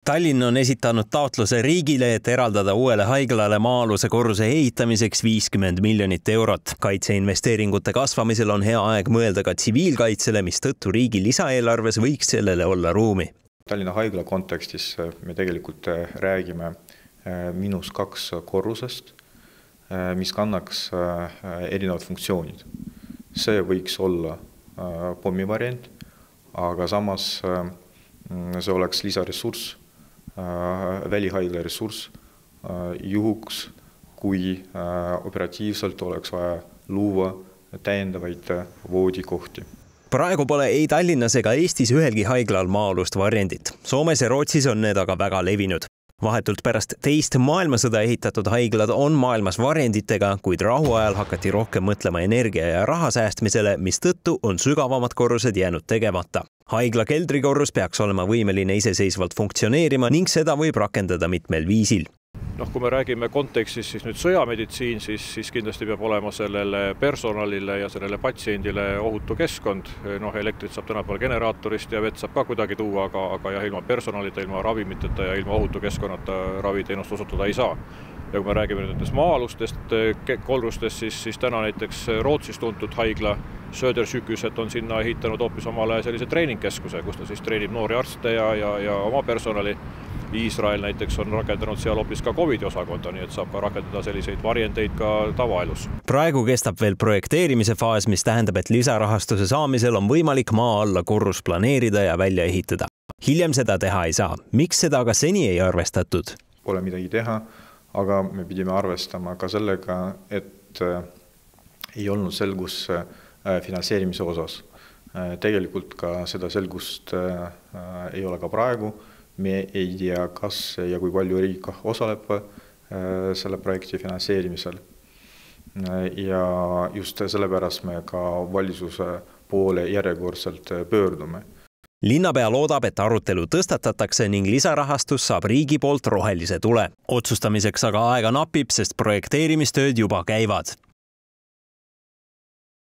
Tallinn on esitanud taotluse riigile, et eraldada uuele haiglale maa-aluse korruse ehitamiseks 50 miljonit eurot. Kaitseinvesteeringute kasvamisel on hea aeg mõelda ka tsiviilkaitsele, mistõttu riigi lisaeelarves võiks sellele olla ruumi. Tallinna haigla kontekstis me tegelikult räägime -2 korrusest, mis kannaks erinevad funktsioonid. See võiks olla pommivariant, aga samas see oleks lisaressurss, välihaigla ressurss juhuks, kui operatiivselt oleks vaja luua täiendavaid voodikohti. Praegu pole ei Tallinnas ega Eestis ühelgi haiglal maa-alust varjendit. Soomes ja Rootsis on need aga väga levinud. Vahetult pärast teist maailmasõda ehitatud haiglad on maailmas varjenditega, kuid rahuajal hakati rohkem mõtlema energia ja raha säästmisele, mistõttu on sügavamad korrused jäänud tegemata. Haigla keldrikorrus peaks olema võimeline iseseisvalt funktsioneerima ning seda võib rakendada mitmel viisil. Kui me räägime kontekstis siis nüüd sõjameditsiin, siis kindlasti peab olema sellele personalile ja sellele patsiendile ohutu keskkond. Elektrit saab tänapäeval generaatorist ja vett saab ka kuidagi tuua, aga ilma personalita, ilma ravimiteta ja ilma ohutu keskkonnata raviteenust osutada ei saa. Ja kui me räägime nendest maa-alustest korrustest, siis täna näiteks Rootsis tuntud haigla Södersükyset on sinna ehitanud hoopis omale sellise treeningkeskuse, kus ta siis treenib noori arste ja oma personali. Iisrael näiteks on rakendanud seal hoopis ka COVID-i osakonda, nii et saab ka rakendada selliseid varjendeid ka tavaelus. Praegu kestab veel projekteerimise faas, mis tähendab, et lisarahastuse saamisel on võimalik maa alla korrus planeerida ja välja ehitada. Hiljem seda teha ei saa. Miks seda aga seni ei arvestatud? Pole midagi teha, aga me pidime arvestama ka sellega, et ei olnud selgus finantseerimise osas. Tegelikult ka seda selgust ei ole ka praegu. Me ei tea, kas ja kui palju riik osaleb selle projekti finantseerimisel. Ja just sellepärast me ka valitsuse poole järjekordselt pöördume. Linnapea loodab, et arutelu tõstatatakse ning lisarahastus saab riigi poolt rohelise tule. Otsustamiseks aga aega napib, sest projekteerimistööd juba käivad.